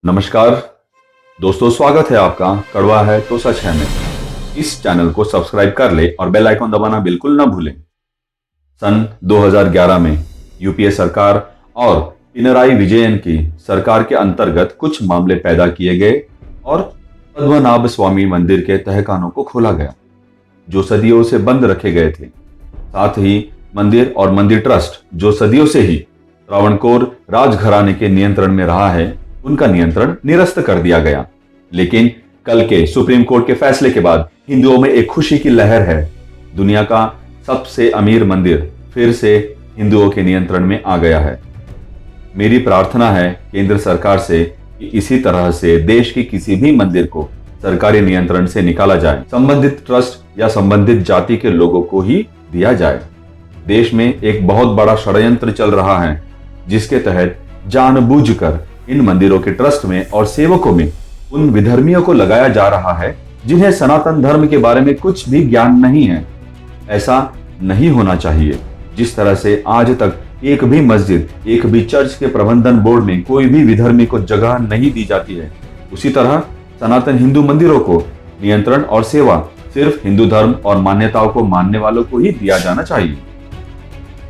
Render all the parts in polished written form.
नमस्कार दोस्तों, स्वागत है आपका कड़वा है तो सच है में। इस चैनल को सब्सक्राइब कर ले और बेल आइकन दबाना बिल्कुल ना भूलें। सन 2011 में यूपीए सरकार और पिनराई विजयन की सरकार के अंतर्गत कुछ मामले पैदा किए गए और पद्मनाभ स्वामी मंदिर के तहखानों को खोला गया जो सदियों से बंद रखे गए थे। साथ ही मंदिर और मंदिर ट्रस्ट जो सदियों से ही त्रावणकोर राजघराने के नियंत्रण में रहा है, उनका नियंत्रण निरस्त कर दिया गया। लेकिन कल के सुप्रीम कोर्ट के फैसले के बाद हिंदुओं में एक खुशी की लहर है। दुनिया का सबसे अमीर मंदिर फिर से हिंदुओं के नियंत्रण में आ गया है। मेरी प्रार्थना है केंद्र सरकार से कि इसी तरह से देश की किसी भी मंदिर को सरकारी नियंत्रण से निकाला जाए, संबंधित ट्रस्ट या संबंधित जाति के लोगों को ही दिया जाए। देश में एक बहुत बड़ा षड्यंत्र चल रहा है जिसके तहत जानबूझकर इन मंदिरों के ट्रस्ट में और सेवकों में उन विधर्मियों को लगाया जा रहा है जिन्हें सनातन धर्म के बारे में कुछ भी ज्ञान नहीं है। ऐसा नहीं होना चाहिए। जिस तरह से आज तक एक भी मस्जिद, एक भी चर्च के प्रबंधन बोर्ड में कोई भी विधर्मी को जगह नहीं दी जाती है, उसी तरह सनातन हिंदू मंदिरों को नियंत्रण और सेवा सिर्फ हिंदू धर्म और मान्यताओं को मानने वालों को ही दिया जाना चाहिए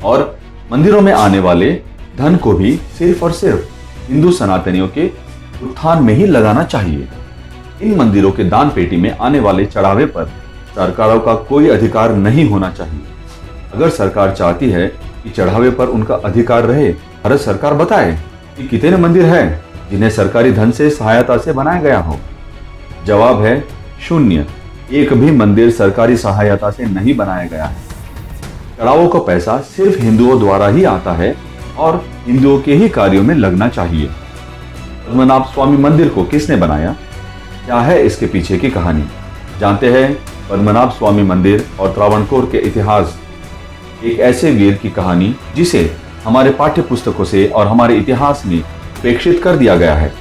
और मंदिरों में आने वाले धन को भी सिर्फ और सिर्फ हिंदू सनातनियों के उत्थान में ही लगाना चाहिए। इन मंदिरों के दान पेटी में आने वाले चढ़ावे पर सरकारों का कोई अधिकार नहीं होना चाहिए। अगर सरकार चाहती है कि चढ़ावे पर उनका अधिकार रहे, भारत सरकार बताए कि कितने मंदिर हैं जिन्हें सरकारी धन से सहायता से बनाया गया हो। जवाब है शून्य। एक भी मंदिर सरकारी सहायता से नहीं बनाया गया है। चढ़ावों का पैसा सिर्फ हिंदुओं द्वारा ही आता है और हिंदुओं के ही कार्यों में लगना चाहिए। पद्मनाभ स्वामी मंदिर को किसने बनाया? क्या है इसके पीछे की कहानी? जानते हैं पद्मनाभ स्वामी मंदिर और त्रावणकोर के इतिहास। एक ऐसे वीर की कहानी जिसे हमारे पाठ्य पुस्तकों से और हमारे इतिहास में उपेक्षित कर दिया गया है।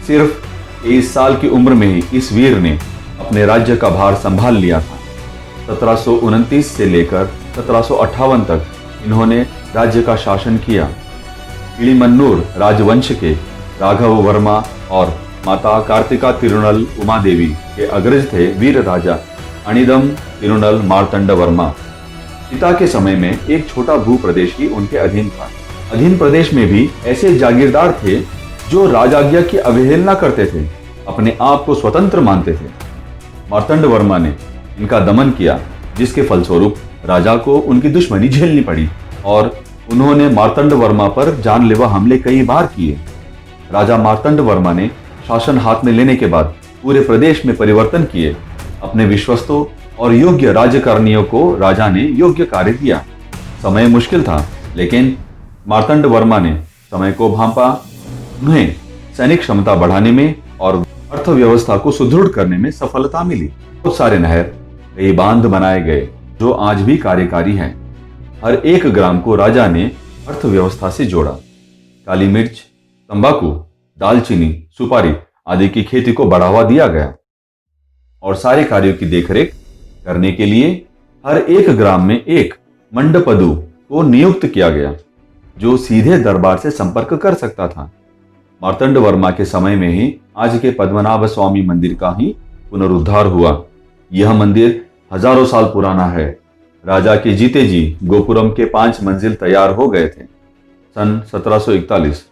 सिर्फ 23 साल की उम्र में ही इस वीर ने अपने राज्य का भार संभाल लिया था। 1729 से लेकर 1758 तक इन्होंने राज्य का शासन किया। किलिमन्नूर राजवंश के राघव वर्मा और माता कार्तिका तिरुनल उमा देवी के अग्रज थे वीर राजा अणिदम तिरुनल मार्तंड वर्मा। पिता के समय में एक छोटा भू प्रदेश ही उनके अधीन था। अधीन प्रदेश में भी ऐसे जागीरदार थे जो राजाज्ञा की अवहेलना करते थे, अपने आप को स्वतंत्र मानते थे। मार्तंड वर्मा ने इनका दमन किया, जिसके फलस्वरूप राजा को उनकी दुश्मनी झेलनी पड़ी और उन्होंने मार्तंड वर्मा पर जानलेवा हमले कई बार किए। राजा मार्तंड वर्मा ने शासन हाथ में लेने के बाद पूरे प्रदेश में परिवर्तन किए। अपने विश्वस्तों और योग्य राजकारणियों को राजा ने योग्य कार्य दिया। समय मुश्किल था, लेकिन मार्तंड वर्मा ने समय को भांपा। उन्हें सैनिक क्षमता बढ़ाने में और अर्थव्यवस्था को सुदृढ़ करने में सफलता मिली। बहुत सारे नहर, कई बांध बनाए गए जो आज भी कार्यकारी हैं। हर एक ग्राम को राजा ने अर्थव्यवस्था से जोड़ा। काली मिर्च, तंबाकू, दालचीनी, सुपारी आदि की खेती को बढ़ावा दिया गया और सारे कार्यों की देखरेख करने के लिए हर एक ग्राम में एक मंडपदु को नियुक्त किया गया जो सीधे दरबार से संपर्क कर सकता था। मार्तंड वर्मा के समय में ही आज के पद्मनाभ स्वामी मंदिर का ही पुनरुद्धार हुआ। यह मंदिर हजारों साल पुराना है। राजा के जीते जी गोपुरम के 5 मंजिल तैयार हो गए थे। सन 1741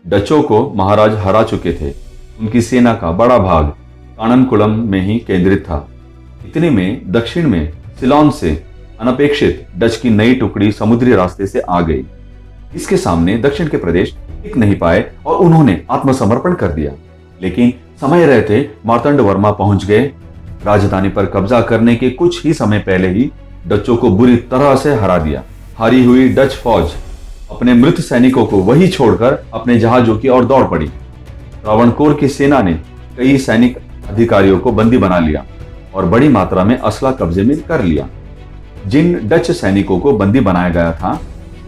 डचों को महाराज हरा चुके थे। उनकी सेना का बड़ा भाग काननकुलम में ही केंद्रित था। इतने में दक्षिण में सिलोन से अनपेक्षित डच की नई टुकड़ी समुद्री रास्ते से आ गई। इसके सामने दक्षिण के प्रदेश टिक नहीं पाए और उन्होंने आत्मसमर्पण कर दिया। लेकिन समय रहते मार्तंड वर्मा पहुंच गए। राजधानी पर कब्जा करने के कुछ ही समय पहले ही डचों को बुरी तरह से हरा दिया। हारी हुई डच फौज अपने मृत सैनिकों को वही छोड़कर अपने जहाजों की ओर दौड़ पड़ी। त्रावणकोर की सेना ने कई सैनिक अधिकारियों को बंदी बना लिया और बड़ी मात्रा में असला कब्जे में कर लिया। जिन डच सैनिकों को बंदी बनाया गया था,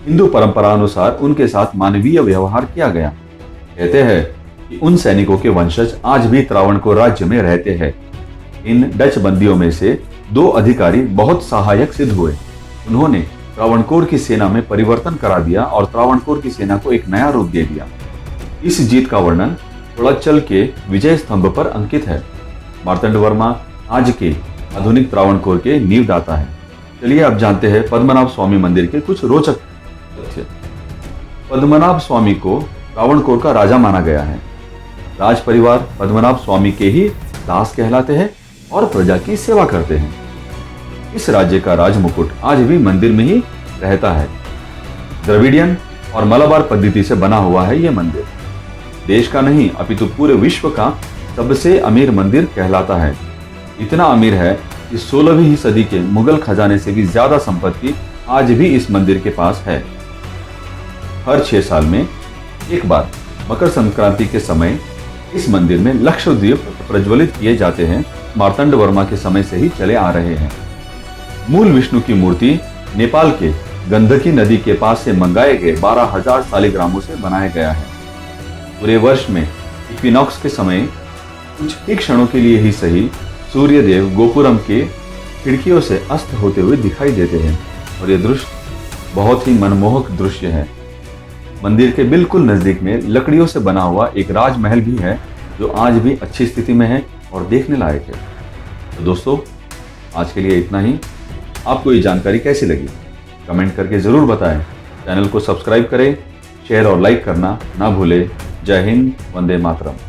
हिंदू परंपरा अनुसार उनके साथ मानवीय व्यवहार किया गया। कहते हैं कि उन सैनिकों के वंशज आज भी त्रावणकोर राज्य में रहते हैं। इन डच बंदियों में से 2 अधिकारी बहुत सहायक सिद्ध हुए। उन्होंने त्रावणकोर की सेना में परिवर्तन करा दिया और त्रावणकोर की सेना को एक नया रूप दे दिया। इस जीत का वर्णन थोड़ा चल के विजय स्तंभ पर अंकित है। मार्तंड वर्मा आज के आधुनिक त्रावणकोर के नींवदाता है। चलिए अब जानते हैं पद्मनाभ स्वामी मंदिर के कुछ रोचक तथ्य। पद्मनाभ स्वामी को त्रावणकोर का राजा माना गया है। राज परिवार पद्मनाभ स्वामी के ही दास कहलाते हैं और प्रजा की सेवा करते हैं। इस राज्य का राजमुकुट आज भी मंदिर में ही रहता है। द्रविडियन और मलाबार पद्धति से बना हुआ है यह मंदिर। देश का नहीं अपितु पूरे विश्व का सबसे अमीर मंदिर कहलाता है। इतना अमीर है कि 16वीं सदी के मुगल खजाने से भी ज्यादा संपत्ति आज भी इस मंदिर के पास है। हर 6 साल में एक बार मकर संक्रांति के समय इस मंदिर में लक्षद्वीप प्रज्वलित किए जाते हैं। मार्तंड वर्मा के समय से ही चले आ रहे हैं। मूल विष्णु की मूर्ति नेपाल के गंडकी नदी के पास से मंगाए गए 12,000 शालिग्रामों से बनाया गया है। पूरे वर्ष में इक्विनॉक्स के समय कुछ ही क्षणों के लिए ही सही सूर्यदेव गोपुरम के खिड़कियों से अस्त होते हुए दिखाई देते हैं और यह दृश्य बहुत ही मनमोहक दृश्य है। मंदिर के बिल्कुल नजदीक में लकड़ियों से बना हुआ एक राजमहल भी है जो आज भी अच्छी स्थिति में है और देखने लायक है। तो दोस्तों, आज के लिए इतना ही। आपको ये जानकारी कैसी लगी कमेंट करके जरूर बताएं। चैनल को सब्सक्राइब करें, शेयर और लाइक करना ना भूलें। जय हिंद, वंदे मातरम।